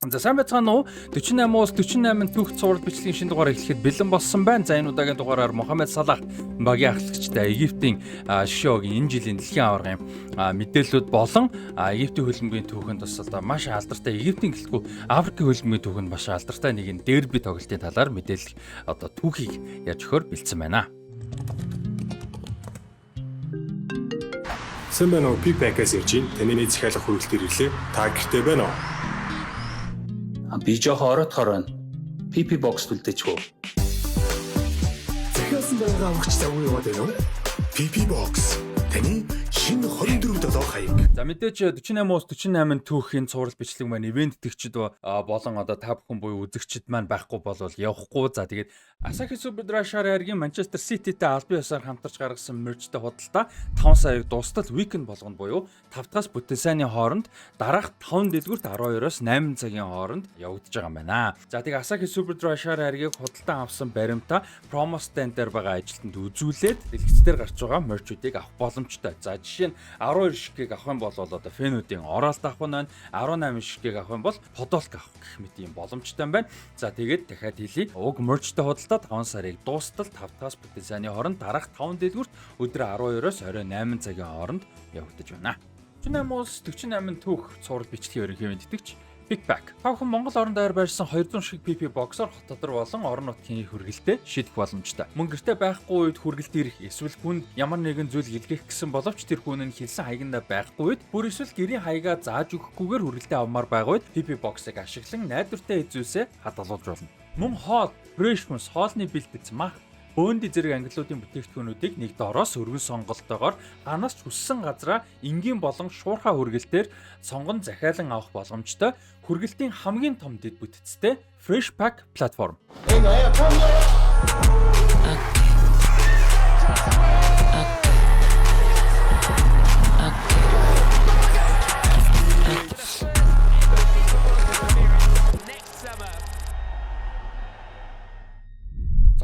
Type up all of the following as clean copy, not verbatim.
За сайн байцгаана уу? 48-аас 48 түүх цуврал бичлэгийн шинэ дугаар эхлэхэд бэлэн болсон байна. За энэ удаагийн дугаараар Мохаммед Салах багийн ахлагчтай Египтийн шишөөгийн энэ жилийн дэлхийн аваргын мэдээллүүд болон Египтийн хөлбөмбөгийн түүхэнд бас одоо маш алдартай Египтийн гэлтгүй Африкийн хөлбөмбөгийн түүхэнд маш алдартай нэгэн дерби тоглолтын талаар мэдээлэл одоо түүхийг яаж өгөхөөр бэлдсэн байна. Сайн байна уу? Пипэкээс ирж байна. Таны нэг захиалга хүрээлтээр ирлээ. Та гэртээ байна уу? Би жоохон ороодохоор байна. PP box үлдээч хөө. Захиалсан байгаа авахч завгүй яваад байна уу? PP box. Таны шинэ 24 хаяг. За мэдээж 48-аас 48 түүхийн цуврал бичлэг маань ивент тэгчид болон одоо та бүхэн буюу үзэгчид маань байхгүй болвол явахгүй. За тэгээд Asahi Super-Drashare аргийн Manchester City-тэй албан ёсоор хамтарч гаргасан мерчтэй худалдаа 5 саяг дуустал weekend болгоно буюу 5-аас бүтэн сайны хооронд дараах 5 дэлгүүрт 12-оос 8 цагийн хооронд явагдаж байгаа юм байна. За тэгээд Asahi Super-Drashare аргийг худалдан авсан баримтаа promo stand дээр байгаа ажилтнанд үзүүлээд дэлгэцээр гарч байгаа мерчүүдийг авах боломжтой. За жишээ нь 12 шиггийг авах юм бол одоо фэнүүдийн оролт авах нь байна. 18 шиггийг авах юм бол подолк авах гэх мэт юм боломжтой юм байна. За тэгээд дахиад хэлье. Уг мерчтэй худалдаад 5 сарыг дуустал 5-аас бүтэн сайны хооронд дараах 5 дэлгүүрт өдөр 12-оос оройн 8 цагийн хооронд явагдаж байна. 48-аас 48 түүх цуврал бичлэгийн ерөнхий мэдтгэгч Pickback. Та бүхэн Монгол орон даяар байрсан 200 шиг PP box-оор хот дотор болон орон нутгийн хүргэлтэд шийдэх боломжтой. Мөн гэртээ байхгүй үед хүргэлт ирэх эсвэл хүнд ямар нэгэн зүйл илгээх гэсэн боловч тэр хүн нь хэлсэн хаягнда байхгүй үед бүр эсвэл гэрийн хаягаа зааж өгөхгүйгээр хүргэлтээ авмаар байгаа үед PP box-ыг ашиглан найдвартай эзүүсээ хадгалуулж болно. Мөн хоол, фрешмс, хоолны бэлтгэц, мах бөөнд зэрэг ангиллуудын бүтээгдэхүүнүүдийг нэг доороос өргөн сонголтоогоор ханаас ч хүссэн газраа энгийн болон шуурхай хүргэлтээр сонгон захиалан авах боломжтой хүргэлтийн хамгийн том дэд бүтцтэй Fresh Pack платформ.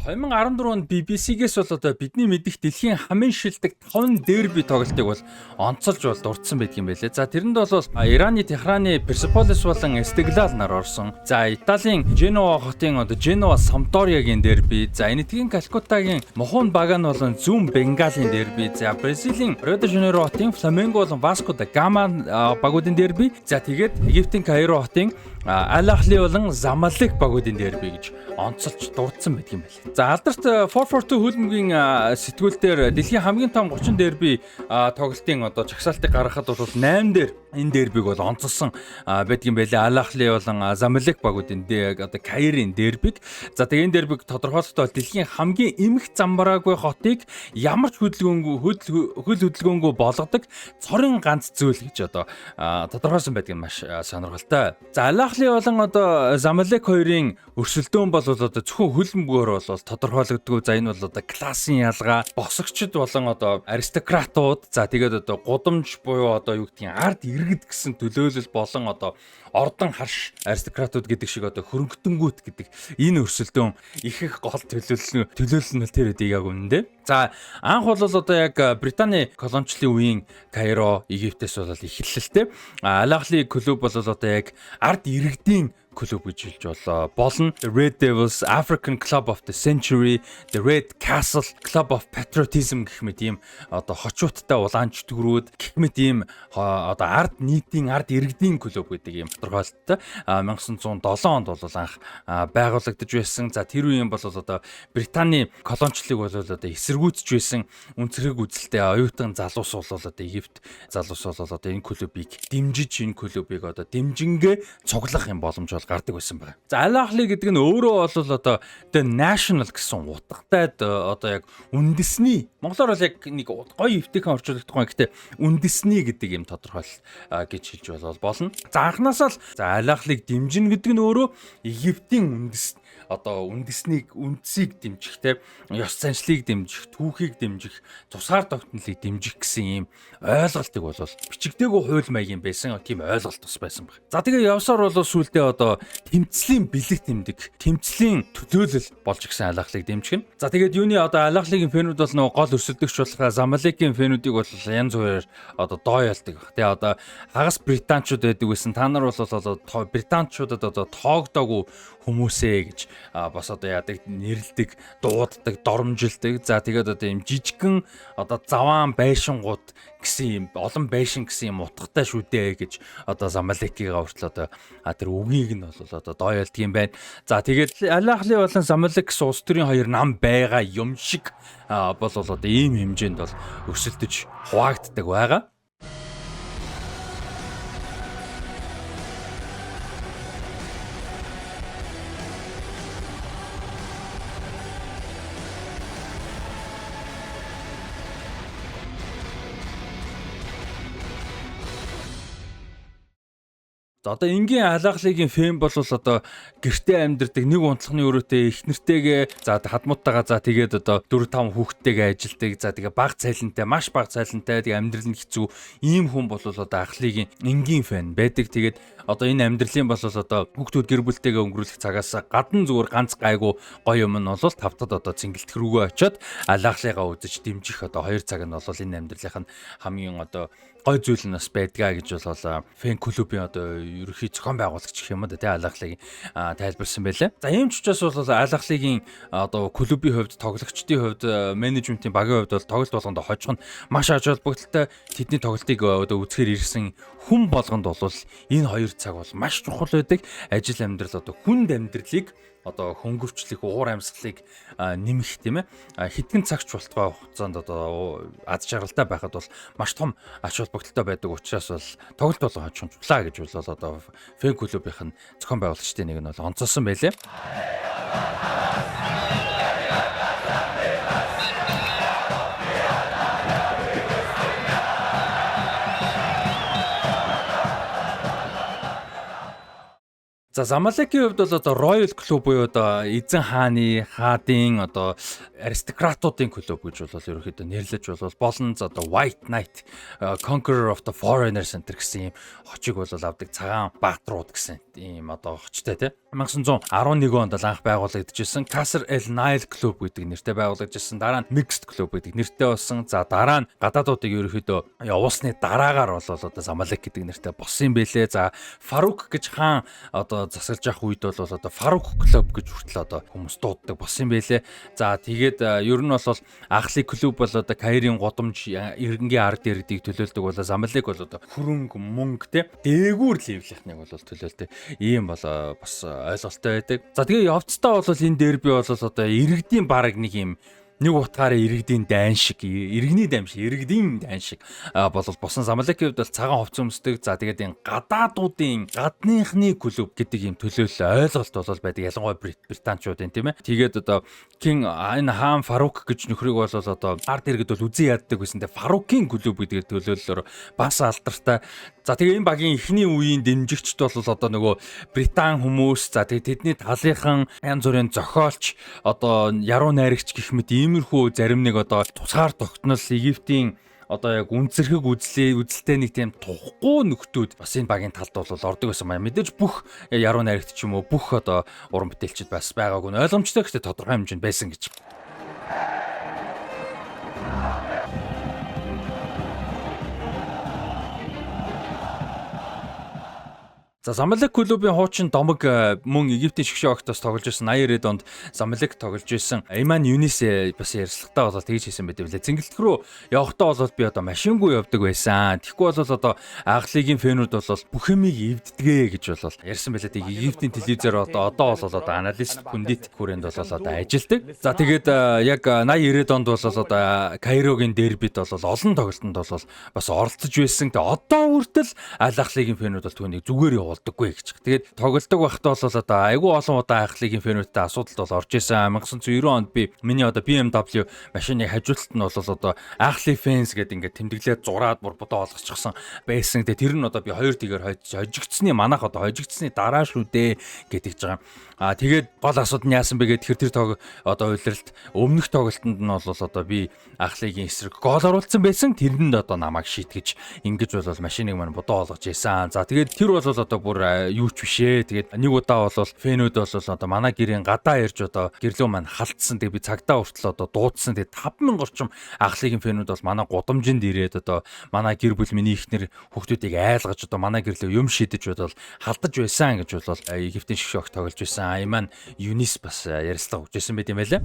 За 2014 онд BBC-гээс бол одоо бидний мэдих дэлхийн хамгийн шилдэг 5 дерби тоглолтыг бол онцолж бол дурдсан байдаг юм байлээ. За тэрэнд бол Ираны Техраны Persepolis болон Esteghlal нар орсон. За Италийн Genoa хотын одоо Genoa Sampdoriaгийн дерби, за Энэтхэгийн Калкутагийн Mohun Bagan болон Zoom Bengal-ийн дерби, за Бразилийн Rio de Janeiro хотын Flamengo болон Vasco da Gama багуудын дерби, за тэгээд Египтийн Кайро хотын Al Ahly болон Zamalek багуудын дерби гэж онцолж дурдсан байдаг юм байна. За алдарт 442 хөлбөмбөгийн сэтгүүлдээр дэлхийн хамгийн том 30 дерби тоглолтын одоо жагсаалтыг гаргахад бол 8 дээр энэ дербиг бол онцолсон байдаг юм байлээ. Al Ahly болон Zamalek багуудын одоо Кайрын дербиг. За тэгээ энэ дербиг тодорхойлохдоо дэлхийн хамгийн эмх замбараагүй хотыг ямар ч хөдөлгөөнгүй болгодог цорын ганц зүйл гэж одоо тодорхойлсон байдаг нь маш сонирхолтой. За Al Ahly болон одоо Zamalek хоёрын өрсөлдөөн бол одоо зөвхөн хөлбөмбөгөөр бол тодорхойлогддог. За энэ бол одоо классын ялгаа, босогчд болон одоо аристократууд, за тэгээд одоо гудамж буюу одоо юу гэдгийг ард иргэд гэсэн төлөөлөл болон одоо ордон харш аристократууд гэдэг шиг одоо хөрөнгөтөнгүүт гэдэг энэ өрсөлдөөн их гол төлөөлөл тэр үдийг яг үнэндээ. За анх бол одоо яг Британий колоничлын үеийн Кайро, Египтээс бол эхэллээ. Al Ahly клуб бол одоо яг ард иргэдийн клуб гэж хэлж болно. The Red Devils, African Club of the Century, The Red Castle, Club of Patriotism гэх мэт ийм одоо хочууттай улаанч төгрүүд гэх мэт ийм одоо ард нийтийн ард иргэдийн клуб гэдэг ийм тодорхойлолттой 1907 онд бол анх байгуулагдаж байсан. За тэр үеийн бол одоо Британий колоничлыг бол одоо эсэргүүцэж байсан үнцрэг үзэлтэй оюутан залуус бол одоо Египт залуус бол одоо энэ клубыг дэмжиж энэ клубыг одоо дэмжингээ цуглах юм боломж гардаг байсан байна. За Al Ahly гэдэг нь өөрөө бол одоо The National гэсэн утгатай одоо яг үндэсний монголоор бол яг нэг гоё эвтэйхэн орчуулагдах юм. Гэхдээ үндэсний гэдэг юм тодорхойлол гэж хэлж болно. За анхнаасаа л Al Ahly-г дэмжинэ гэдэг нь өөрөө Египтийн үндэс одоо үндсийг дэмжих те ёс заншлыг дэмжих, түүхийг дэмжих, тусгаар тогтнолыг дэмжих гэсэн ийм ойлголтыг бол бичигдээгүй хууль маягийн байсан тийм ойлголт бас байсан баг. За тэгээ явсаар бол сүүлдээ одоо тэмцлийн бэлэг тэмдэг, тэмцлийн төлөөлөл болж гисэн алахлыг дэмжих нь. За тэгээд юуны одоо алахлыгийн фэнүүд бол нөгөө гол өсөлдөгч болох Замалекийн фэнүүдийг бол янз бүрээр одоо доо ялдаг баг. Тэгээ одоо хагас британчууд байдаг байсан. Та нар бол одоо британчуудад одоо тоогдоогүй хүмүүсээ гэж бас одоо яадаг нэрлдэг, дууддаг, доромжилдаг. За тэгээд одоо ийм жижигхэн одоо заваан байшингууд гэсэн юм олон байшин гэсэн юм утгатай шүү дээ гэж одоо Замалекига хүртэл одоо тэр үгийг нь бол одоо доо ялдаг юм байна. За тэгээд Алахли болон Замалек гэсэн улс төрийн хоёр нам байгаа юм шиг бол одоо ийм хэмжээнд бол өсөлдөж хуваагддаг байгаа. За одоо энгийн алахлыгийн фэм бол одоо гэртээ амьдардаг нэг унтлахны өрөөтэй их нэртэйгээ за хадмууттайгаа за тэгээд одоо 4-5 хүүхдтэйгээ ажилдаг. За тэгээ баг цайлантай, маш баг цайлантай тэгээ амьдрал нь хэцүү ийм хүн бол одоо алахлыгийн энгийн фэн байдаг. Тэгээд одоо энэ амьдралын бол одоо хүүхдүүд гэр бүлтэйгээ өнгөрүүлэх цагаас гадна зүгээр ганц гайгүй гоё юм нь бол тавтад одоо цэнгэлтэх рүүгээ очиод алахлыгаа үзэж дэмжих одоо 2 цаг нь бол энэ амьдралын хамгийн одоо гой зүйл нь бас байдгаа гэж бол фэн клубын одоо ерөнхий зохион байгуулагч гэх юм да тий алахлыгийн тайлбарсан байлаа. За ийм ч учраас бол алахлыгийн одоо клубын хувьд, тоглогчдын хувьд, менежментийн багийн хувьд бол тоглолт болгонд хожих нь маш ач холбогдолтой. Тэдний тоглолтыг одоо үзэхээр ирсэн хүн болгонд бол энэ 2 цаг бол маш чухал байдаг. Ажил амьдрал одоо хүнд амьдралыг одоо хөнгөвчлөх, уур амьсгалыг нэмэх тийм ээ хэдхэн цагч болтгой хугацаанд одоо аз жаргалтай байхад бол маш том ач холбогдолтой байдаг учраас бол тоглолт болгон хожих чухлаа гэж бол одоо фэн клубын зохион байгуулагчдын нэг нь бол онцолсон байлээ. За Замалекийн хувьд бол одоо Royal Club буюу одоо эзэн хааны, хаадын одоо аристократуудын клуб гэж бол ерөөхдөө нэрлэж болно. За одоо White Knight, Conqueror of the Foreigners Center гэсэн юм хочиг бол авдаг цагаан бааtruуд гэсэн ийм одоо хочтой тий. 1911 онд анх байгуулагдчихсан Castle El Nile Club гэдэг нэртэй байгуулагдчихсан. Дараа нь Mixed Club гэдэг нэртэй болсон. За дараа нь гадаадуудыг ерөөхдөө явуулсны дараагаар бол одоо Замалек гэдэг нэртэй болсон юм бэлээ. За Farouk гэж хаан одоо засалж явах үед бол одоо Farouk Club гэж хүртэл одоо хүмүүс дууддаг болсон юм байлээ. За тэгээд ер нь бол Ахлы клуб бол одоо Каирын годомж иргэнгийн ард иргэдийг төлөөлдөг бол Замалек бол одоо хөрөнгө мөнгө те дээгүүр левлийнхныг бол төлөөлдөг. Ийм бол бас ойлголттой байдаг. За тэгээ явцдаа бол энэ дерби бол одоо иргэдийн бараг нэг юм нэг утгаараа иргэдийн дайн шиг, иргэний дайн шиг, иргэдийн дайн шиг болол босон. Замалекийн хувьд бол цагаан хувцас өмсдөг. За тэгээд энэ гадаадуудын гадныхны клуб гэдэг юм төлөөлөл ойлголт бол байдаг. Ялангуяа британчуудын тийм ээ. Тэгээд одоо энэ хаан Farouk гэж нөхрийг бол одоо ард иргэд бол үзэн яддаг байсан. Тэгээд Farouk-ийн клуб гэдэг төлөөллөөр бас алдартай. За тэгээ энэ багийн эхний үеийн дэмжигчд бол одоо нөгөө британ хүмүүс, за тэгээ тэдний талынхан янз бүрийн зохиолч, одоо яруу найрагч гэх мэт иймэрхүү зарим нэг одоо тусгаар тогтнол Египтийн одоо яг үнцэрхэг үзэлтэй нэг тийм тухгүй нөхдүүд бас энэ багийн талд бол ордог байсан маа. Мэдээж бүх яруу найрагч ч юм уу бүх одоо уран бүтээлчд бас байгаагүй нь ойлгомжтой гэхдээ тодорхой хэмжээнд байсан гэж. За Замалек клубын хуучин домог мөн Египтийн шгшээ огтоос тоглож ирсэн 80-90-ад онд Замалек тоглож ирсэн. Эйман Юнис бас ярилцлагатаа бол тэгж хийсэн байдаг лээ. Цэнгэлт рүү явахдаа бол би одоо машингүй явдаг байсан. Тэгэхгүй бол одоо Ахлыгийн фэнүүд бол бүх юмыг эвддэгэ гэж бол ярьсан байлаа. Тэг Египтийн телевизээр одоо бол одоо аналист пүндит хүрээнд бол одоо ажилдаг. За тэгээд яг 80-90-ад онд бол одоо Кайрогийн дербид бол олон тоглолтод бол бас оролцож байсан. Тэг одоо хүртэл Ал Ахлыгийн фэнүүд бол түүнийг зүгээр болдоггүй гэж. Тэгээд тоглолдог байхдаа бол одоо айгүй олон удаа Ах лигийн фэнүүдтэй асуудалд бол орж исэн. 1990 онд би миний одоо BMW машиныг хажуулалт нь бол одоо Ах ли фэнс гэдэг ингээд тэмдэглээд зураад бүр бодоо олгочихсон байсан. Тэгээд тэр нь одоо би 2 тэгээр хожигдсны манайх одоо хожигдсны дараа шүү дээ гэж байгаа. Тэгээд гол асуудал нь яасан бэ гэхээр тэр одоо үйлрэлт өмнөх тоглолтод нь бол одоо би Ах лигийн эсрэг гол оруулсан байсан. Тэрэнд одоо намайг шийтгэж ингэж бол машиныг маань бодоо олгож ийсэн. За тэгээд тэр бол одоо бүр юу ч бишээ. Тэгээд нэг удаа бол фэнүүд бол одоо манай гэрийн гадаа ирж одоо гэрлөө маань халтсан. Тэгээд би цагтаа хүртэл одоо дуудсан. Тэгээд 50000 орчим Ах лигийн фэнүүд бол манай гудамжинд ирээд одоо манай гэр бүл миний ихнэр хүүхдүүдийг айлгаж одоо манай гэрлөө юм шидэж бодвол халдаж байсан гэж бол Египтийн шгшөг тоглож байсан. Айман Юнис бас ярилцлага өгч байсан байт юм байлаа.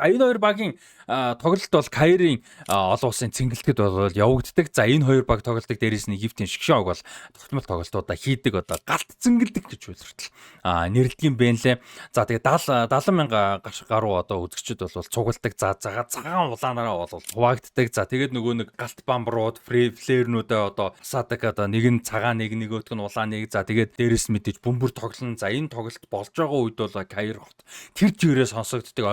Энэ хоёр багийн тоглолт бол Кайрын олон улсын цэнгэлтэд бол явагддаг. За энэ хоёр баг тоглолтыг дээрээс нь Египтийн шгшөг бол тогтмол тоглолтуудаа хийдэг одоо галт цэнгэлдэг гэж үзэртэл нэрлэдэг юм байна лээ. За тэгээ 70,000 гаруй одоо үзэгчид бол цугладаг. За цагаан улаанаараа бол хуваагддаг. За тэгээд нөгөө нэг галт бамбрууд, флэрнүүдээ одоо хасаадаг одоо нэг нь цагаан нэг нөгөөх нь улааныг. За тэгээд дээрээс мэдээж бөмбөр тоглоно. За энэ тоглолт болж байгаа үед бол Кайр хот тэр жирээ сонсогддог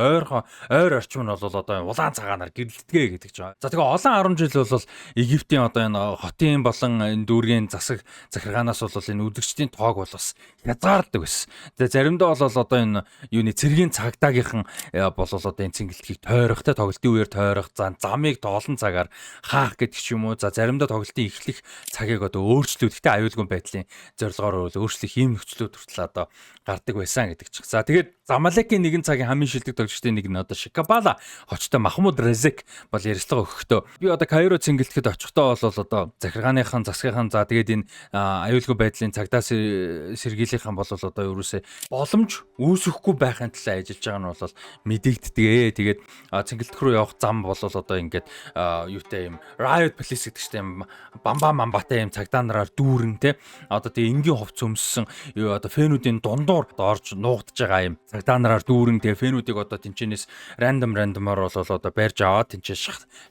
ойр орчим нь бол одоо улаан цагаанаар гэрэлтгэ гэдэг ч байна. За тэгээ олон 10 жил бол Египтийн одоо энэ хотын болон энэ дүүргийн засаг захиргаанаас бол энэ үзэгчдийн тоог бол бас хязгаарлагддаг байсан. Тэгээ заримдаа бол одоо энэ юуны цэргийн цагдаагийнхан бол одоо энэ цэнгэлтгийг тойрох те тоглолтын үеэр тойрох замыг олон цагаар хаах гэдэг ч юм уу. За заримдаа тоглолтын эхлэх цагийг одоо өөрчлөлт гэхдээ аюулгүй байдлын зорилгоор өөрчлөх ийм нөхцлүүд хүртэл одоо гардаг байсан гэдэг ч. За тэгээд Замалекийн нэгэн цагийн хамгийн шилдэг тоглогчдын нэг нь одоо Шикабала очтой Махмуд Резек бол ярилцлага өгөхдөө би одоо Кайро цэнгэлтэд очихдоо бол одоо захиргааныхан засгийнхаа за тэгээд энэ аюулгүй байдлын цагдаа сэргийлийнхэн бол одоо ерөөсөө боломж үүсэхгүй байхын төлөө ажиллаж байгаа нь бол мэдэгддэг. Тэгээд цэнгэлт рүү явах зам бол одоо ингээд юутай юм Riot Police гэдэг чинь юм бамбатай юм цагдаа нараар дүүрэн те одоо тэгээ энгийн хувцас өмссөн одоо фэнүүдийн дундуур орж нуугдж байгаа юм цагдаа нараар дүүрэн тэгээ фэнүүдийг одоо тэнчэнээс рандомор бол одоо барьж аваад тэнчээ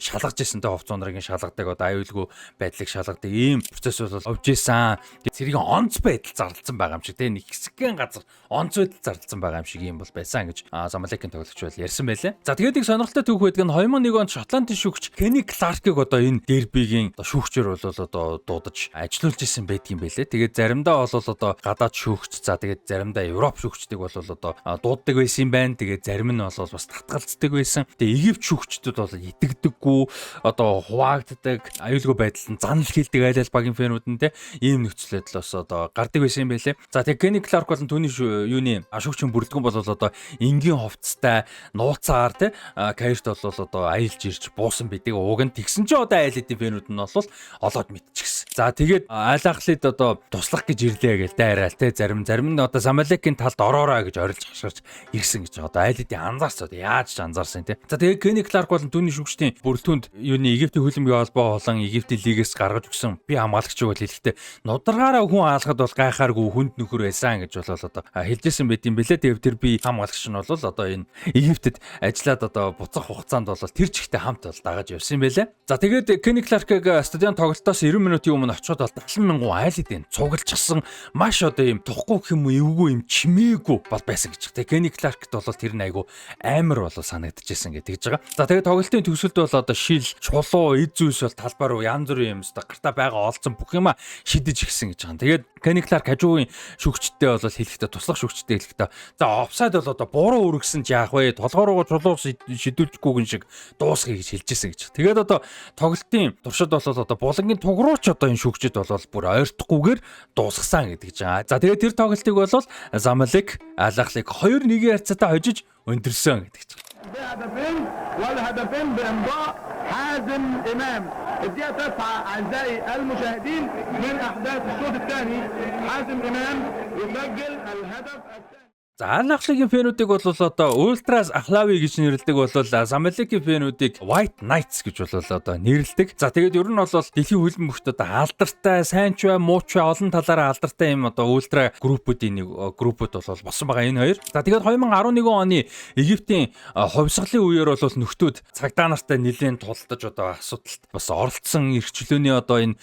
шалгаж исэн тэ хувцсуунарыг шалгадаг одоо аюулгүй байдлыг шалгадаг ийм процесс бол овж исэн. Тэгээ цэргийн онц байдал зарлцсан байгаа юм шиг тэ нэг хэсэгэн газар онц байдал зарлцсан байгаа юм шиг юм бол байсан гэж Замалекийн тоглогч бол ярьсан байлаа. За тэгээд их сонирхолтой түүх байдаг нь 2001 онд Шотландын шүүгч Кенни Кларкийг одоо энэ дербигийн шүүгчээр бол одоо дуудаж ажилуулж исэн байдаг юм байлээ. Тэгээд заримдаа бол одоо гадаад шүүгч за тэгээд заримдаа Европ шүүгчдийг бол одоо дууддаг байсан юм байна. Тэгээд зарим нь бол бас татгалздаг байсан. Тэгээ Египт шүүгчдүүд бол итгэдэггүй одоо хуваагддаг аюулгүй байдалд занал хийдэг айлал багийн фэнүүд нь те ийм нөхцөлөд л бас одоо гардаг байсан юм байлээ. За тэгээ Кенни Кларк бол түүний юуны шүүгчийн бүрэлдэхүүн бол одоо энгийн хувцастай нууцаар те Кайрт бол одоо аялж ирж буусан бидэг уг нь тэгсэн чи одоо айл эдийн фэнүүд нь бол олоод мэдчихсэн. За тэгээд айлахлид одоо туслах гэж ирлээ гээл дайраал те зарим нь одоо Замалекийн талд ороорой гэж орилж хашгирч ирсэн гэж одоо айл эдийн анзаарч одоо яаж ч анзаарсан те. За тэгээд Кенни Кларк бол түүний шүүгчдийн бүрэлдэхүүнд юуны Египтийн хөлбөмбөгийн холбоо болон Египтийн лигээс гаргаж өгсөн би хамгаалагч бол хэлэхдээ нударгаараа хүн алхад бол гайхааргүй хүнд нөхөр байсан гэж бол одоо хэлжсэн байт юм бэлээ. Тэгээд тэр би хамгаалагч нь бол одоо энэ Египтэд ажиллаад одоо буцах хугацаанд бол тэр чигтээ хамт бол дагаж явсан юм байлээ. За тэгээд Кенни Кларкийг стадион тоглолтоос 90 минутын өмнө очиод бол 70,000 айл эдийн цуглчихсан маш одоо юм тухгүй гэх юм уу эвгүй юм чимээгүй бол байсан гэж. Тэгээд Кенни Кларкт бол тэр нь айгу амар болоо санагдчихсэн гэж тэгж байгаа. За тэгээд тоглолтын төгсөлд бол одоо шил, чулуу, эд зүйлс бол талбар руу янз бүрийн юм өстой гартаа байгаа олцсон бүх юма шидэж гисэн гэж байгаа. Тэгээд Кенни Кларк хажуугийн шүүгчдээ бол хэлэхдээ туслах шүүгчдээ хэлэхдээ за офсайд бол одоо буруу өргөсөн ч яах вэ? Толгоороо чулуу шидүүлжгүйгэн шиг дуусгая гэж хэлжсэн гэж. Тэгээд одоо тоглолтын туршид бол одоо булангийн тугрууч одоо энэ шүүгчд бол бүр ойртохгүйгээр дуусгасан гэдэг жаа. За тэгээд тэр тоглолтыг бол Замалек Алахлыг 2-1 харьцаатай хожиж өндөрсөн гэдэг чинь. بهدفين والهدفين بإمضاء حازم إمام. الدقيقة 9 أعزائي المشاهدين من أحداث الشوط الثاني حازم إمام يسجل الهدف الثاني. За Al-Ahly-гийн фэнүүдийг бол одоо Ultras Ahlawi гэж нэрлэдэг, бол Zamalek-ийн фэнүүдийг White Knights гэж бол одоо нэрлэдэг. За тэгээд ер нь бол дэлхийн хөлбөмбөгт одоо алдартай, сайн ч бай, муу ч бай, олон талаараа алдартай юм одоо ультра группүүдийн группүүд бол болсон байгаа энэ хоёр. За тэгээд 2011 оны Египтийн хувьсгалын үеэр бол нөхдүүд цагдаа нартай нэлээд тулдаж одоо асуудалд бас оролцсон. Эрхчлөөний одоо энэ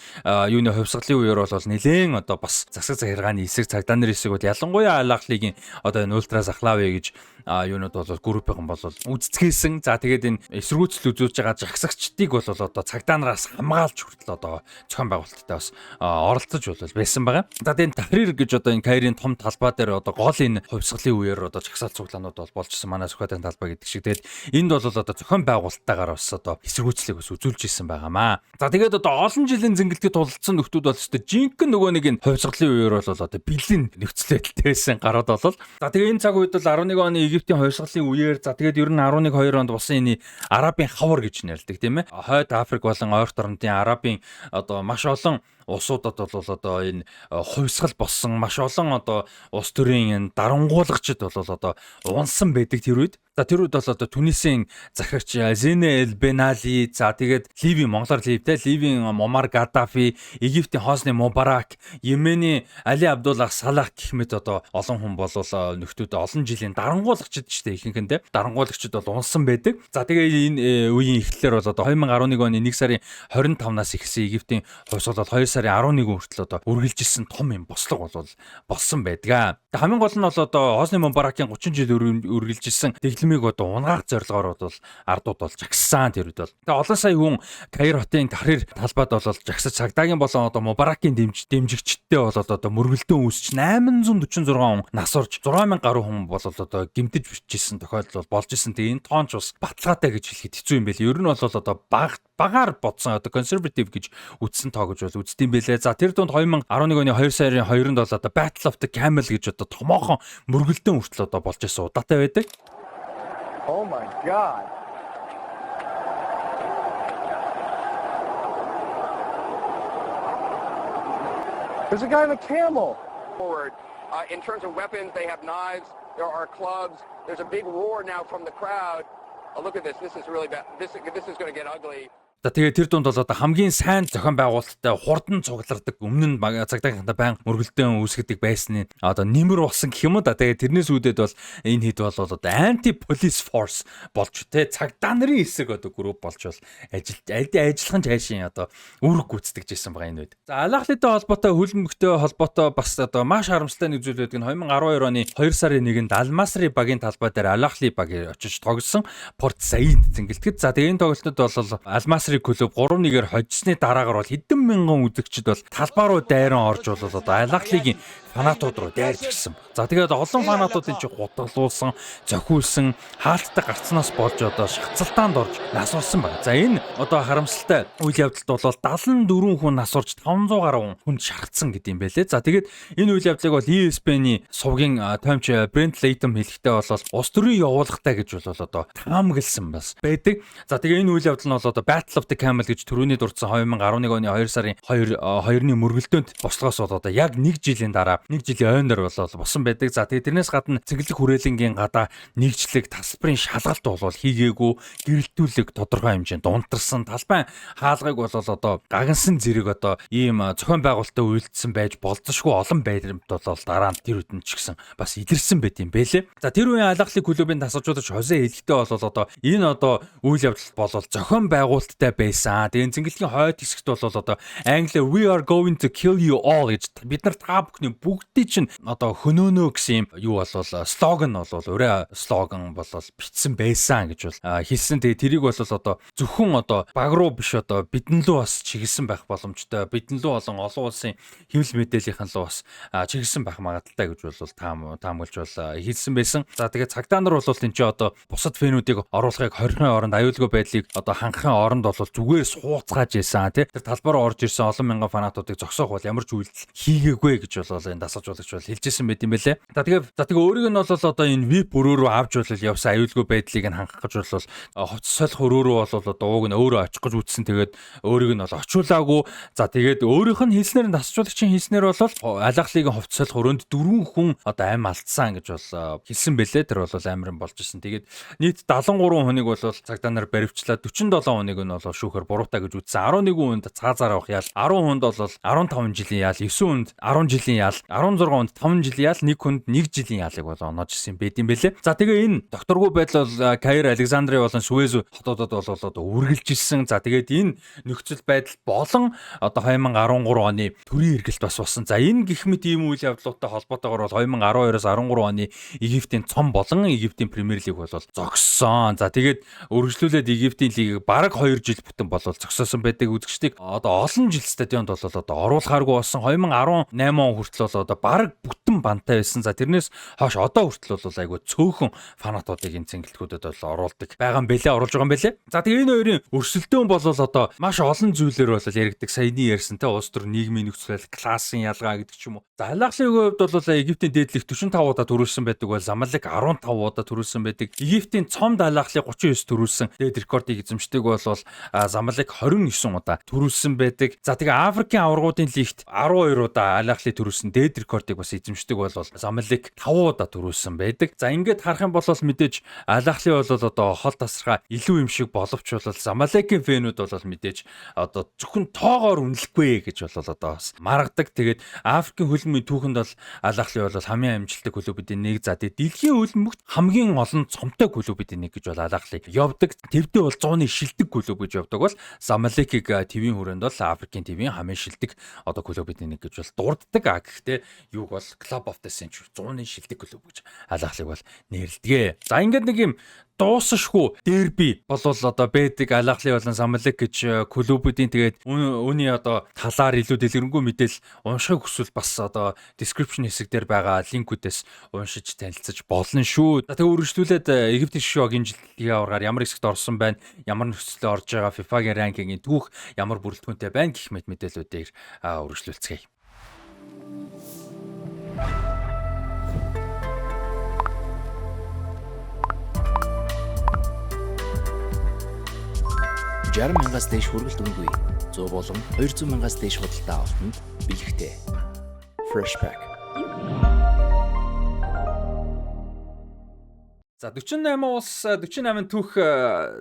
юуны хувьсгалын үеэр бол нэлээд одоо бас засаг захиргааны эсрэг цагдаа нарын эсрэг бол ялангуяа Al-Ahly-гийн одоо энэ Ultras Ahlawi гэж юунууд бол группийн бол үздэгсэн. За тэгээд энэ эсэргүүцэл үзүүлж байгаа жагсагчдыг бол одоо цагдаа нараас хамгаалж хүртэл одоо зохион байгуулалттай бас оролцож бол байсан байгаа. За тэгээд Tahrir гэж одоо энэ Кайрын том талбай дээр одоо гол энэ хувьсгалын үеэр одоо жагсаалт цуглаанууд бол болжсэн манай Сүхбаатарын талбай гэдэг шиг. Тэгээд энд бол одоо зохион байгуулалттайгаар бас одоо эсэргүүцлийг бас үзүүлж исэн байгаамаа. За тэгээд одоо олон жилийн зингэлтэд тулалдсан нөхдүүд бол өстой жинхэнэ нөгөө нэг энэ хувьсгалын үеэр бол одоо бэлэн нөхцөл байдалтэйсэн гараад болол. За тэгээд энэ цаг үед бол 11 оны Египтийн хувьсгалын үеэр за тэгээд ер нь 11-2 онд болсон энэ Арабын хавар гэж нэрлэдэг тийм ээ. Хойд Африк болон ойрт орнуудын Арабын одоо маш олон улсуудад бол одоо энэ хувьсгал болсон маш олон одоо улс төрийн энэ дарангуулагчид бол одоо унсан байдаг тэр үед. За тэр үед бол одоо Түнисийн захирагч Зене Эл Бенали, за тэгээд Ливийн Монголоор Ливийн Муаммар Гаддафи, Египтийн Хосни Мубарак, Йеменийн Али Абдуллах Салах гэх мэт одоо олон хүн бол нөхдүүд олон жилийн дарангуулагчид ч ихэнхэндээ дарангуулагчид бол унсан байдаг. За тэгээд энэ үеийн эхлэлээр бол одоо 2011 оны 1 сарын 25-наас эхэлсэн Египтийн хувьсгал бол 2 сарын 11 хүртэл одоо үргэлжилсэн том юм бослого бол болсон байдаг. Тэгээд хамгийн гол нь бол одоо Хосни Мубаракийн 30 жил үргэлжилсэн дэглэмийг одоо унгаах зорилгоор бол ардууд бол жагссан тэр үед бол. Тэгээд олон сая хүн Каир хотын Tahrir талбайд бол жагсаж цагдаагийн болон одоо Мубаракийн дэмжигчдтэй бол одоо мөргөлдөө үүсч 846 хүн нас орж 6000 гаруй хүн бол одоо гэмтэж бичижсэн тохиолдол болж исэн. Тэгээд энэ тоонч бас баталгаатай гэж хэлэхэд хэцүү юм байл. Ер нь бол одоо багаар бодсон одоо conservative гэж үздсэн тоо гэж бол үздэм байлээ. За тэр дунд 2011 оны 2 сарын 2-нд бол одоо Battle of the Camel гэж одоо томоохон мөргөлдөөн хүртэл одоо болж исэн удаатай байдаг. Oh my God. There's a guy on a camel. Forward. In terms of weapons, they have knives, there are clubs, there's a big roar now from the crowd. Oh, look at this, this is really bad. This is going to get ugly. За тэгээд тэр дунд бол одоо хамгийн сайн зохион байгуулалттай хурдан цуглардаг өмнө нь цагдаагийнхаа баян мөргөлдөөн үүсгэдэг байсны одоо нэмэр болсон гэх юм уу да. Тэгээд тэрнээс үүдээд бол энэ хэд бол одоо anti police force болж тэ цагдаа нарын хэсэг одоо групп болж бол ажиллахан цаашийн одоо үүрэг гүйцэтгэж ирсэн байгаа энэ үед. За Al-Ahly-тэй холбоотой хөлбөмбөгтэй холбоотой бас одоо маш харамсалтай нэг зүйл байдаг нь 2012 оны 2 сарын 1-нд Al-Masry багийн талбай дээр Al-Ahly баг очиж тоглосон Port Said зингэлтгэд. За тэгээд энэ тоглолтод бол Al-Masry клуб 3-1-ээр хожсны дараагаар бол хэдэн мянган үзэгчид бол талбай руу дайран орж бол одоо Al-Ahly-гийн фанатууд руу дайрч гисэн. За тэгээд олон фанатуудын чи гутгалуулсан, зохиулсан, хаалттай гарцнаас болж одоо шахацалтаанд орж нас орсон байна. За энэ одоо харамсалтай үйл явдалд бол 74 хүн нас орж 500 гаруй хүн шархсан гэдэг юм байлээ. За тэгээд энэ үйл явдлыг бол ESPN-ийн сувгийн томч Brent Layton хэлэхдээ бол улс төрийн явуулгатай гэж бол одоо таамагласан бас байдаг. За тэгээд энэ үйл явдал нь бол одоо Battle of the Camel гэж түрүүний дурдсан 2011 оны 2 сарын 2-ны мөргөлдөөнд бослогоос бол одоо яг 1 жилийн дараа 1 жилийн ойн дээр бол босон байдаг. За тэгээд тэрнээс гадна цэглэг хүрээлэнгийн гадаа нэгжлэг тасбарын шалгалт бол хийгээгүй, гэрэлтүүлэг тодорхой хэмжээнд унтарсан, талбайн хаалгыг бол одоо гагнсан зэрэг одоо ийм зохион байгуулалтад үйлдэлсэн байж болзошгүй олон байрамт бол дараа нь тэр үтэн ч гэсэн бас илэрсэн байт юм бэлээ. За тэр үеийн Al-Ahly клубын тасалжуулагч Хосе хэлэхдээ бол одоо энэ одоо үйл явдал бол зохион байгуулалттай байсан. Тэгээд цэнгэлгийн хойд хэсэгт бол одоо англиар we are going to kill you all гэж бид нар та бүхний бүгдийг чинь одоо хөнөөнөө гэсэн юм юу болвол слоган бол ураа слоган бол бичсэн байсан гэж бол хэлсэн. Тэгээд тэрийг бол одоо зөвхөн одоо баг руу биш одоо бидэн лөө бас чиглэсэн байх боломжтой. Бидэн лөө болон олон улсын хэвлэл мэдээллийнхэн лөө бас чиглэсэн байх магадaltaй гэж бол таамаглаж бол хэлсэн байсан. За тэгээд цагдаа нар бол энэ ч одоо бусад фэнүүдийг оруулахыг хорихын оронд аюулгүй байдлыг одоо хангахын оронд бол зүгээр сууцгааж ийсэн тий. Тэр талбараа орж ирсэн олон мянган фанатуудыг зогсоох бол ямар ч үйлдэл хийгээгүй гэж бол энэ дасгалжуулагч бол хэлжсэн байт юм байлээ. За тэгээ өөрийг нь бол одоо энэ VIP өрөө рүү авч бол явсан аюулгүй байдлыг нь хангах гэж бол хувцас солих өрөө рүү бол одоо ууг нь өөрөө очих гэж үтсэн. Тэгээд өөрийг нь бол очиулаагүй. За тэгээд өөрийнх нь хэлснээр дасгалжуулагчийн хэлснээр бол алахлыг хувцас солих өрөөнд 4 хүн одоо амь алдсан гэж бол хэлсэн байлээ. Тэр бол амарн болж исэн. Тэгээд нийт 73 хүнийг бол цагдаа нар баривчлаа. 47 хүнийг нь бол шүүхээр буруутай гэж үзсэн. 11 хүнд цаазаар авах яал, 10 хүнд бол 15 жилийн яал, 9 хүнд 10 жилийн яал, 16 хүнд 5 жилийн яал, 1 хүнд 1 жилийн яалыг бол оноож ирсэн байт юм байлээ. За тэгээ энэ докторгүй байдал бол Каир, Александри болон Суэз хотуудад бол одоо үргэлжилсэн. За тэгээд энэ нөхцөл байдал болон одоо 2013 оны төрийн эргэлт бас болсон. За энэ гэх мэт ийм үйл явдлуудтай холбоотойгоор бол 2012-оос 13 оны Египтийн цом болон Египтийн Премьер Лиг бол зогссон. За тэгээд үргэлжлүүлээд Египтийн лигийг бараг 2 жил бүтэн бол зогсоосон байдаг. Үзэгчдийг одоо олон жил стадионд бол одоо оруулахааргүй болсон. 2018 он хүртэл бол одоо бараг бүтэн бантай байсан. За тэрнээс хойш одоо хүртэл бол айгүй цөөхөн фанатуудыг энэ цэнгэлтгүүдэд бол оруулдаг байгаа юм бэлээ, оруулж байгаа юм бэлээ. За тэгээ энэ хоёрын өрсөлдөөн бол одоо маш олон зүйлээр бол яригддаг. Саяны ярьсантай улс төр нийгмийн нөхцөл, классын ялгаа гэдэг ч юм уу. За алахлын хувьд бол Египтийн дээдлэг 45 удаа төрүүлсэн байдаг бол Замалек 15 удаа төрүүлсэн байдаг. Египтийн цомд алахлыг 39 төрүүлсэн. Дээд рекордыг эзэмшдэг бол Замалек 29 удаа төрүүлсэн байдаг. За тэгээ Африкийн аваргуудын лигт 12 удаа алахлыг төрүүлсэн. Дээд рекордыг бас эзэмшдэг бол Замалек 5 удаа төрүүлсэн байдаг. За ингээд харах юм бол мэдээж алахлын бол одоо хол тасархаа илүү юм шиг боловч бол Замалекийн фэнүүд бол мэдээж одоо зөвхөн тоогоор үнэлэхгүй гэж бол одоо бас маргадаг. Тэгээд Африкийн хөлбөмбөгийн түүхэнд бол алахлын бол хамгийн амжилттай клубүүдийн нэг. За тэгээд дэлхийн хөлбөмбөгт хамгийн олон цомтой клубүүдийн нэг гэж бол алахлыг явдаг. Тэвдээ бол 100-ны шилдэг клуб гэж явдаг бол Замалекийг ТV-ийн хүрээнд бол Африкийн ТV-ийн хамгийн шилдэг одоо клубүүдийн нэг гэж бол дурддаг. Гэхдээ юуг бол Club of the Century 100-ны шилдэг клуб гэж алахлыг бол нээрлэдэг. За ингээд нэг юм дуусшгүй дерби бол одоо байдаг. Алахлын болон Замалек гэж клубүүдийн тэгээд үүний одоо талаар илүү дэлгэрэнгүй мэдээлэл уншихыг хүсвэл бас одоо description хэсэг дээр байгаа линкүүдээс уншиж танилцаж болно шүү. За тэгээд үргэлжлүүлээд Египтийн шишүүгийн жилийн аваргаар ямар хэсэгт орсон байна, ямар нөхцөлд орж байгаа FIFA-гийн ранкингийн түүх ямар бүрэлдэхүүнтэй байна гэх мэт мэдээллүүдээр үргэлжлүүлцгээе. $60,000-аас дээш хүргэлт үнэгүй 100 болон 200,000-аас дээш худалдаа авалтанд бэлэгтэй. Freshpack. За 48 улс 48 түүх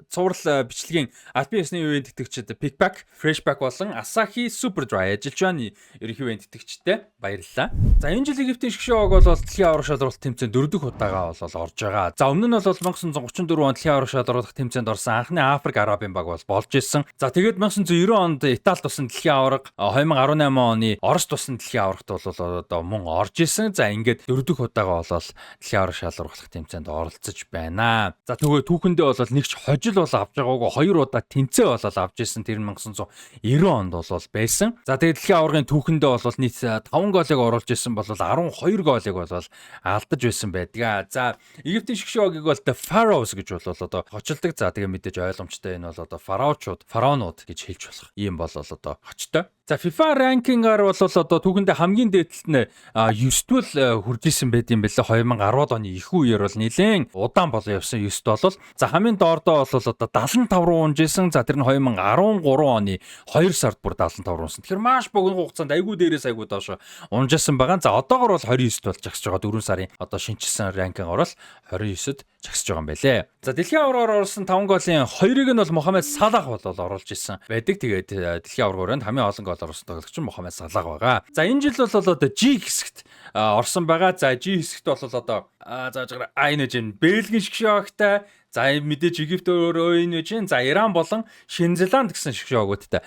цуврал бичлэгийн албан ёсны ивент тэтгэгчид Pickpack, Freshpack болон Asahi Superdry ажиллаж байна. Ерөнхий ивент тэтгэгчтэй баярлалаа. За энэ жил Египтийн шгшөөг бол дэлхийн аварга шалралт тэмцээнд 4 удаага бол орж байгаа. За өмнө нь бол 1934 онд дэлхийн аварга шалралт тэмцээнд орсон анхны Африк Арабын баг бол болж ирсэн. За тэгээд 1990 онд Италид тусан дэлхийн аварга, 2018 оны Орос тусан дэлхийн аваргт бол одоо мөн орж ирсэн. За ингээд 4 удаага бол дэлхийн аварга шалралт тэмцээнд оролцсон байна. За тэгээ түүхэндээ бол нэг ч хожил бол авч байгаагүй 2 удаа тэнцээ бол авч ирсэн. Тэр 1990 онд бол байсан. За тэгээ дэлхийн аваргын түүхэндээ бол нийт 5 голыг оруулж ирсэн бол 12 голыг бол алдаж байсан байдаг. За Египтийн шгшөөгийг бол The Pharaohs гэж бол одоо хочилдог. За тэгээ мэдээж ойлгомжтой энэ бол одоо фараонууд гэж хэлж болох. Ийм бол одоо хочтой. За FIFA ранкингаар бол одоо түүхэндээ хамгийн дээдлэлт нь 9-т хүрж исэн байт юм бэлээ. 2010 оны их үеэр бол нэлээд удаан бол явсан 9-т бол. За хамгийн доордоо бол одоо 75 руу унжсэн. За тэр нь 2013 оны 2 сард бүр 75 руу унсан. Тэгэхээр маш богино хугацаанд айгүй дээрээс айгүй доош унжсан байгаа. За одоогор бол 29-т болж агсж байгаа. 4 сарын одоо шинжилсэн ранкингаар бол 29-д жагсаж байгаа юм байлээ. За дэлхийн аваргаар орсон 5 голын 2-ыг нь бол Мохаммед Салах бол оруулж исэн байдаг. Тэгээд дэлхийн аваргаараа хамгийн олон гол орсон тоглогч нь Мохаммед Салах байгаа. За энэ жил бол одоо G хэсэгт орсон байгаа. За G хэсэгт бол одоо зааж байгаа энэ жин Бельгийн шгшөөгтэй. За мэдээж Египт өөрөө энэ чинь. За Иран болон Шинэ Зеланд гэсэн шгшөөгүүдтэй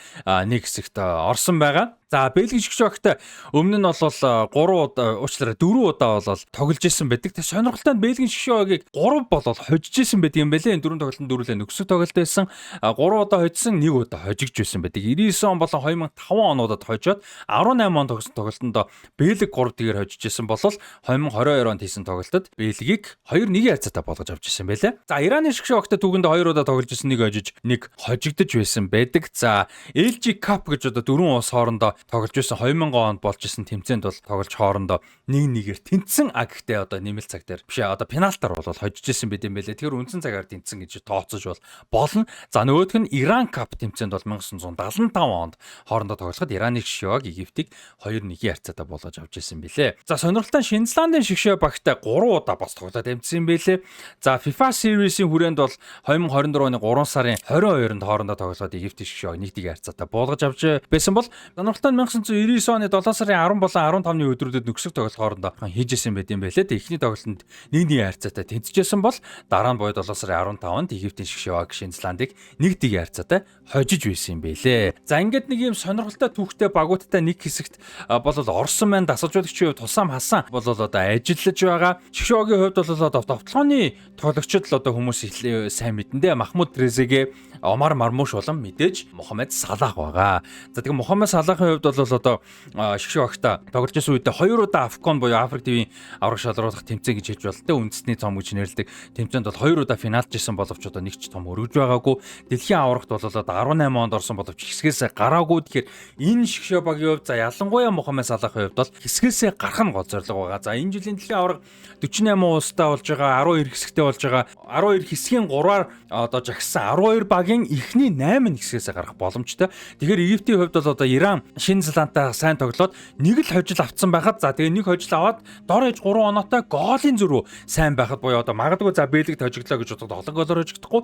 нэг хэсэгт орсон байгаа. За Бельгийн шгшөөгтэй өмнө нь бол 3 удаа уучлаарай 4 удаа бол тоглож исэн байдаг. Тэг сонирхолтой нь Бельгийн шгшөөгийг 3 бол хожиж исэн байдаг юм байлээ. Энэ 4 тоглолтод дөрүлээ нөхсөг тоглолт байсан. 3 удаа хожсон, 1 удаа хожигж байсан байдаг. 99 он болон 2005 онуудад хожоод 18 он тогсон тоглолтод Бельг 3 дэгээр хожиж исэн бол 2022 онд хийсэн тоглолтод Бельгийг 2-1 хацаатай болгож авч исэн байлээ. За Ираны шгшөөгтэй түүгэнд 2 удаа тоглож исэн, нэг хожиж, нэг хожигдож байсан байдаг. За LG Cup гэж одоо 4 улс хоорондоо тоглож байсан 2000 онд болж исэн тэмцээнд бол тоглож хоорондоо 1-1-ээр тэнцсэн. Гэхдээ одоо нэмэлт цаг дээр биш одоо пенальтаар бол хожиж исэн байт юм байлээ. Тэгэхээр үндсэн цагаар тэнцсэн гэж тооцож болно. За нөгөөх нь Иран Cup тэмцээнд бол 1975 онд хоорондоо тоглоход Ираны шгшөөг Египтийг 2-1 харьцаатай болгож авч исэн билээ. За сонирхолтой Шинзландын шгшөө багтай 3 удаа бас тоглоод тэмцсэн байлээ. За FIFA Series-ийн хүрээнд бол 2024 оны 3 сарын 22-нд хоорондоо тоглоод Египтийн шгшөөг 1-1 харьцаатай болгож авч байсан бол сонирхолтой 1999 оны 7 сарын 10 болон 15-ны өдрүүдэд нөхцөл тоглох хоорондоо хийжсэн байт юм байлээ. Эхний тоглолтод 1-1 харьцаатай тэнцэжсэн бол дараа нь боёо 7 сарын 15-нд Египтийн шгшөөг Шинзландыг 1-1 харьцаатай хожиж байсан юм байлээ. За ингээд нэг юм сонирхолтой түүхтэй багуудтай нэг хэсэгт бол Орсон маань дасгалжуулагчийн хувьд Тусам Хасан бол одоо ажиллаж байгаа. Шгшөөгийн хувьд бол одоо товтлооны тоглогчид л одоо хүмүүс их сайн мэдэндээ Махмуд Трезеге, Омар Мармуш болон мэдээж Мохаммед Салах байгаа. За тэгээ Мохаммед Салахын хувьд бол одоо шгшөөгтэй тоглож байсан үедээ 2 удаа Афкон буюу Африк ТV-ийн авраг шалруулах тэмцээн гэж хэлж болтой үндэсний цом гэж нэрлэдэг тэмцээнд бол 2 удаа финалж исэн боловч одоо нэг ч том өргөж байгаагүй. Дэлхийн аврагт бол одоо 18 онд орсон боловч хэсгээс гараагүй. Тэгэхээр энэ шгшөө багийн хувьд за ялангуяа Мохаммед Салахын хувьд бол хэсгээс гарах нь гол зорилго байгаа. За энэ жилийн дэлхийн авраг 48 улстай болж байгаа, 12 хэсэгтэй болж байгаа. 12 хэсгийн 3-аар одоо жагссан 12 багийн эхний 8 хэсгээс гарах боломжтой. Тэгэхээр Египтийн хувьд бол одоо Иран, Шинзландтай сайн тоглоод нэг л хожил авцсан байхад за тэгээ нэг хожил аваад дор хэж 3 оноотой голын зөрүү сайн байхад буюу одоо магадгүй за бэлэгт хожигдлоо гэж бодоход олон голоор хожигдохгүй.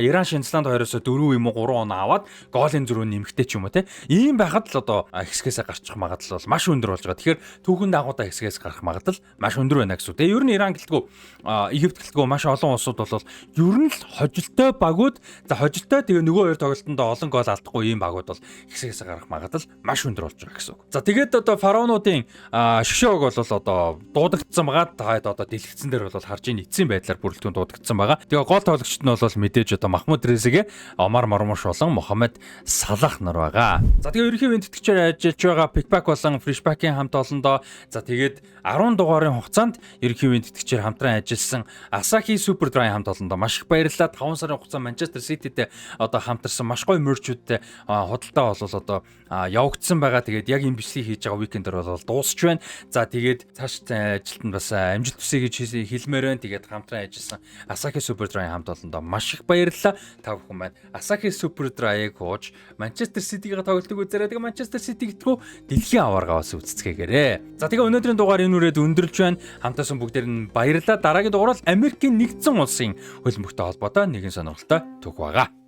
Иран, Шинзланд хоёроос 4 юм уу 3 оноо аваад голын зөрүү нэмэгтэй ч юм уу те. Ийм байхад л одоо хэсгээс гарчих магадлал бол маш өндөр болж байгаа. Тэгэхээр түүхэн дагуудаа хэсгээс гарах магадлал маш өндөр байна гэсэн үг. Тэгээ ер нь Иран гэлтгүү, Египт гэлтгүү маш олон улсууд бол ер нь л хожилтой багууд за хожилтой тэгээ нөгөө хоёр тоглолтонд олон гол алдахгүй ийм багууд бол хэсгээс гарах магадлал маш өндөр болж байгаа гэсэн үг. За тэгээд одоо фараонуудын шгшөөг бол одоо дуудагдсан байгаа. Таад одоо дэлгэцэн дээр бол харж ийн эцсийн байдлаар бүрэлдэхүүн дуудагдсан байгаа. Тэгээ гол тоглогчид нь бол мэдээж одоо Махмуд Трезеге, Омар Мармуш болон Мохаммед Салах нар байгаа. За тэгээ ерөнхий винтэгчээр ажиллаж байгаа Питбак болон Фришбакийн хамт олондоо за тэгээд 10 дугаарын хугацаанд ерөнхий винтэгчээр хамтран ажилласан Asahi Superdry хамт олондоо маш их баярлалаа. 5 сарын хугацаанд Манчестер Сититэй одоо хамтарсан маш гоё мерчүүдтэй худалдаа бол одоо явагдсан байгаа. Тэгээд яг энэ бичлэгийг хийж байгаа уикендэр бол дуусч байна. За тэгээд цааш ажилтанд бас амжилт хүсье гэж хэлмээр байна. Тэгээд хамтран ажилласан Asahi Superdry хамт олондоо маш их баярлалаа. Та бүхэн маань Asahi Superdry-ыг хууж Манчестер Ситигээ тоглолтог үзээрэй. Тэгээд Манчестер Сити гэтгүү дэлхийн аваргаа бас үзцгээгээрэй. За тэгээ өнөөдрийн дугаар энэ үрээд өндөрлж байна. Хамтаасан бүгдээр нь баярлалаа. Дараагийн дугаараар Америкийн нэгдсэн улсын хөлбөмбөгтэй холбоотой нэгэн сонирхолтой түүх байгаа.